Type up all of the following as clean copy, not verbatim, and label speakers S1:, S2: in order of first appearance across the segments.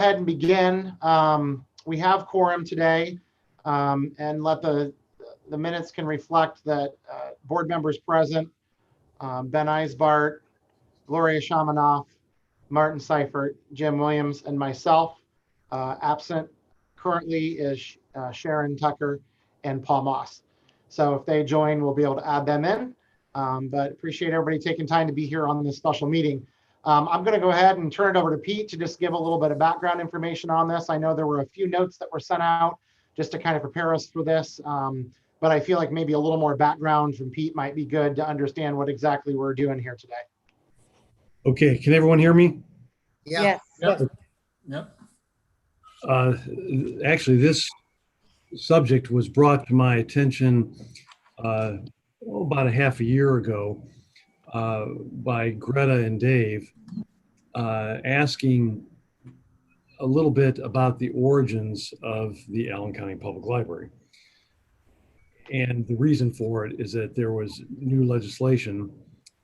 S1: ahead and begin. We have quorum today, and let the minutes can reflect that board members present, Ben Eisbart, Gloria Shamanoff, Martin Seifert, Jim Williams, and myself. Absent currently is Sharon Tucker and Paul Moss. So if they join, we'll be able to add them in. But appreciate everybody taking time to be here on this special meeting. I'm going to go ahead and turn it over to Pete to just give a little bit of background information on this. I know there were a few notes that were sent out just to kind of prepare us for this. But I feel like maybe a little more background from Pete might be good to understand what exactly we're doing here today.
S2: Okay, can everyone hear me?
S3: Yeah.
S4: Yes. Yep.
S2: Actually, this subject was brought to my attention about a half a year ago by Greta and Dave, asking a little bit about the origins of the Allen County Public Library. And the reason for it is that there was new legislation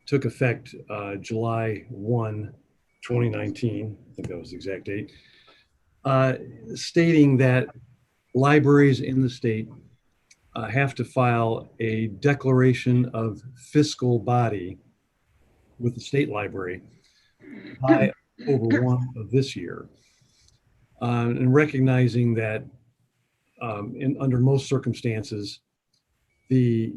S2: took effect July 1, 2019, I think that was the exact date, stating that libraries in the state have to file a declaration of fiscal body with the state library by October 1 of this year. And recognizing that under most circumstances, the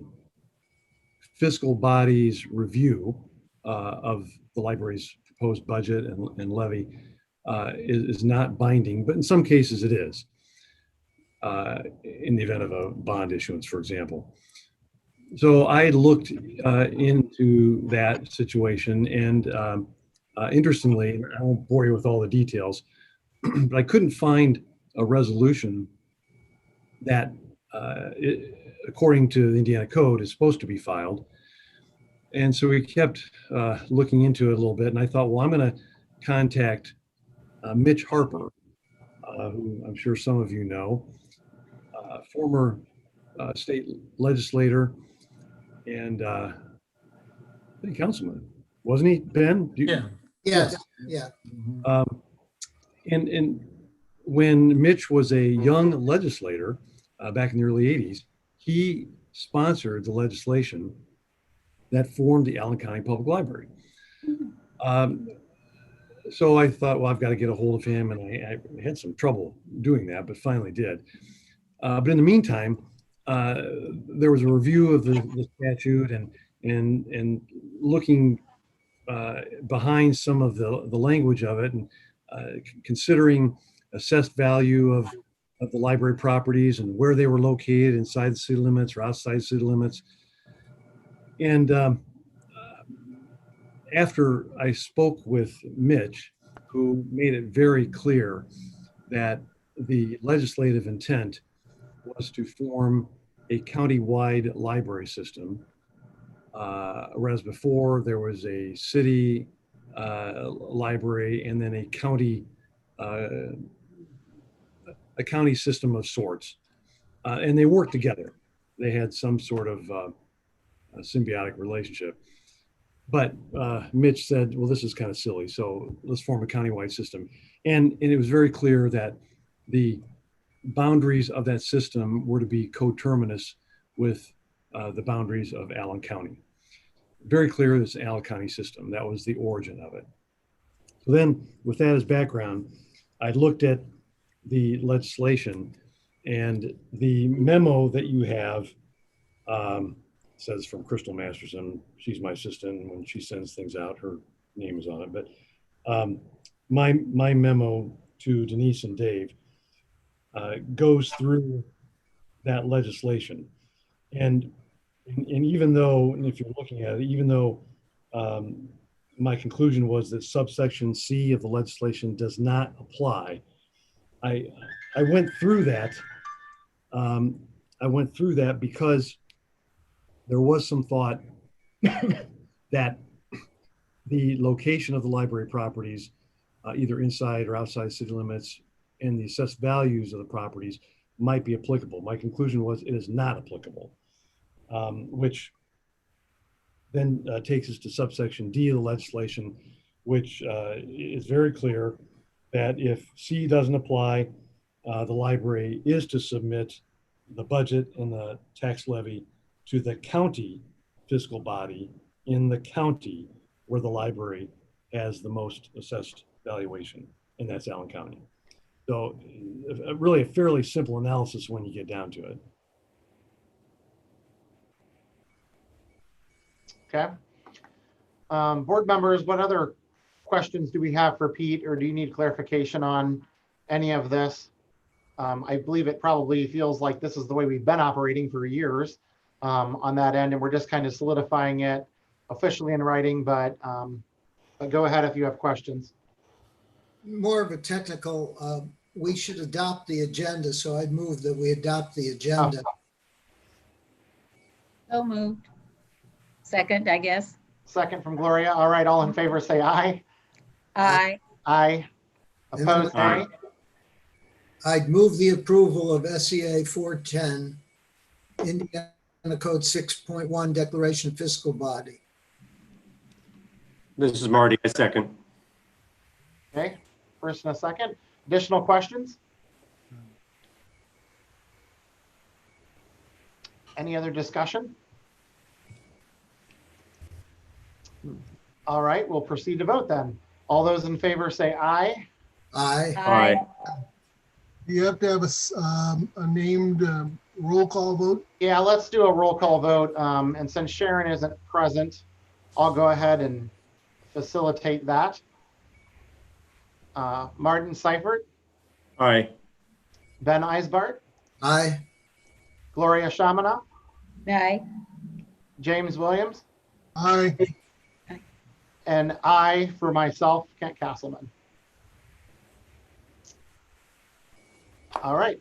S2: fiscal body's review of the library's proposed budget and levy is not binding, but in some cases it is, in the event of a bond issuance, for example. So I looked into that situation, and interestingly, I won't bore you with all the details, but I couldn't find a resolution that, according to the Indiana Code, is supposed to be filed. And so we kept looking into it a little bit, and I thought, well, I'm going to contact Mitch Harper, who I'm sure some of you know, former state legislator and councilman, wasn't he, Ben?
S4: Yeah.
S3: Yes. Yeah.
S2: And when Mitch was a young legislator back in the early 80s, he sponsored the legislation that formed the Allen County Public Library. So I thought, well, I've got to get a hold of him, and I had some trouble doing that, but finally did. But in the meantime, there was a review of the statute and looking behind some of the language of it, and considering assessed value of the library properties and where they were located inside the city limits or outside city limits. And after I spoke with Mitch, who made it very clear that the legislative intent was to form a county-wide library system, whereas before there was a city library and then a county system of sorts, and they worked together. They had some sort of a symbiotic relationship. But Mitch said, well, this is kind of silly, so let's form a countywide system. And it was very clear that the boundaries of that system were to be coterminous with the boundaries of Allen County. Very clear it's an Allen County system. That was the origin of it. So then, with that as background, I looked at the legislation, and the memo that you have says from Crystal Masterson. She's my assistant. When she sends things out, her name is on it. But my memo to Denise and Dave goes through that legislation, and even though, and if you're looking at it, even though my conclusion was that subsection C of the legislation does not apply, I went through that. I went through that because there was some thought that the location of the library properties, either inside or outside city limits, and the assessed values of the properties might be applicable. My conclusion was it is not applicable, which then takes us to subsection D of the legislation, which is very clear that if C doesn't apply, the library is to submit the budget and the tax levy to the county fiscal body in the county where the library has the most assessed valuation, and that's Allen County. So really a fairly simple analysis when you get down to it.
S1: Okay. Board members, what other questions do we have for Pete, or do you need clarification on any of this? I believe it probably feels like this is the way we've been operating for years on that end, and we're just kind of solidifying it officially in writing, but go ahead if you have questions.
S3: More of a technical, we should adopt the agenda, so I'd move that we adopt the agenda.
S4: So moved. Second, I guess.
S1: Second from Gloria. All right, all in favor, say aye.
S4: Aye.
S1: Aye. Opposed, nay.
S3: I'd move the approval of SEA 410, Indiana Code 6.1 Declaration Fiscal Body.
S5: This is Marty, I second.
S1: Okay, first and a second. Additional questions? Any other discussion? All right, we'll proceed to vote then. All those in favor say aye.
S3: Aye.
S5: Aye.
S6: You have to have a named roll call vote.
S1: Yeah, let's do a roll call vote. And since Sharon isn't present, I'll go ahead and facilitate that. Martin Seifert,
S5: Aye.
S1: Ben Eisbart,
S3: Aye.
S1: Gloria Shamana,
S4: Aye.
S1: James Williams,
S6: Aye.
S1: and I for myself, Kent Castleman. All right.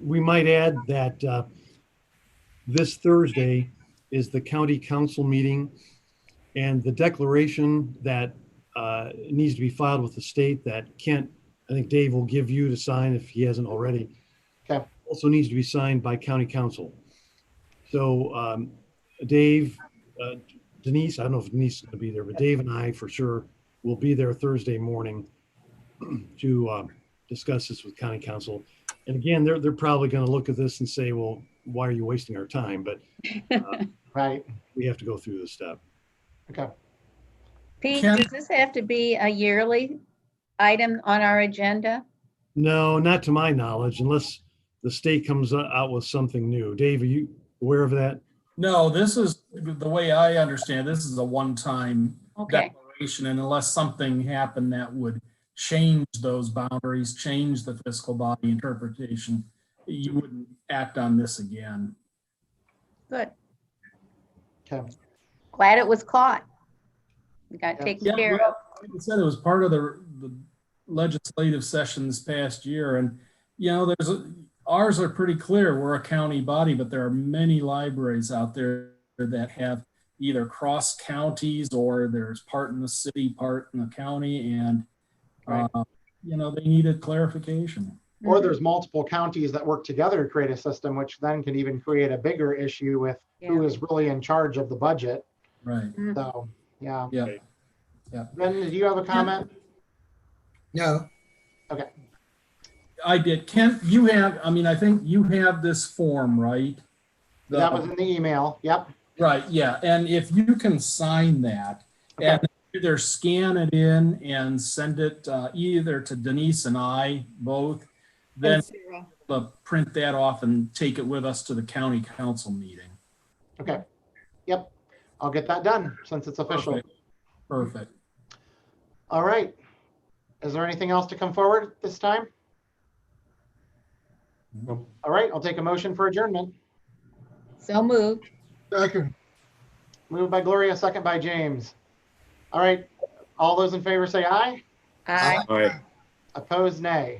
S2: We might add that this Thursday is the county council meeting, and the declaration that needs to be filed with the state that Kent, I think Dave will give you to sign if he hasn't already.
S1: Okay.
S2: Also needs to be signed by county council. So Dave, Denise, I don't know if Denise is going to be there, but Dave and I for sure will be there Thursday morning to discuss this with county council. And again, they're probably going to look at this and say, well, why are you wasting our time? But
S1: Right.
S2: we have to go through this step.
S1: Okay.
S4: Pete,
S7: Ken?
S4: does this have to be a yearly item on our agenda?
S2: No, not to my knowledge, unless the state comes out with something new. Dave, are you aware of that?
S7: No, this is, the way I understand, this is a one-time
S4: Okay.
S7: declaration, and unless something happened that would change those boundaries, change the fiscal body interpretation, you wouldn't act on this again.
S4: Good.
S1: Okay.
S4: Glad it was caught. We got
S1: Yeah.
S4: taken
S7: Yeah,
S4: care
S7: well,
S4: of.
S7: like I said, it was part of the legislative session this past year, and ours are pretty clear. We're a county body, but there are many libraries out there that have either cross counties or there's part in the city, part in the county, and
S1: Right.
S7: they needed clarification.
S1: Or there's multiple counties that work together to create a system, which then can even create a bigger issue with who
S4: Yeah.
S1: is really in charge of the budget.
S7: Right.
S1: So, yeah.
S7: Yeah.
S1: Ben, did you have a comment?
S3: No.
S7: I did. Kent, I think you have this form, right?
S1: That was in the email. Yep.
S7: Right, yeah. And if you can sign that
S1: Okay.
S7: and either scan it in and send it either to Denise and I both, then we'll print that off and take it with us to the county council meeting.
S1: Okay. Yep. I'll get that done since it's official.
S7: Perfect.
S1: All right. Is there anything else to come forward this time?
S5: Nope.
S1: All right. I'll take a motion for adjournment.
S4: So moved.
S6: Second.
S1: Moved by Gloria, second by James. All right. All those in favor say aye.
S4: Aye.
S5: Aye.
S1: Opposed, nay.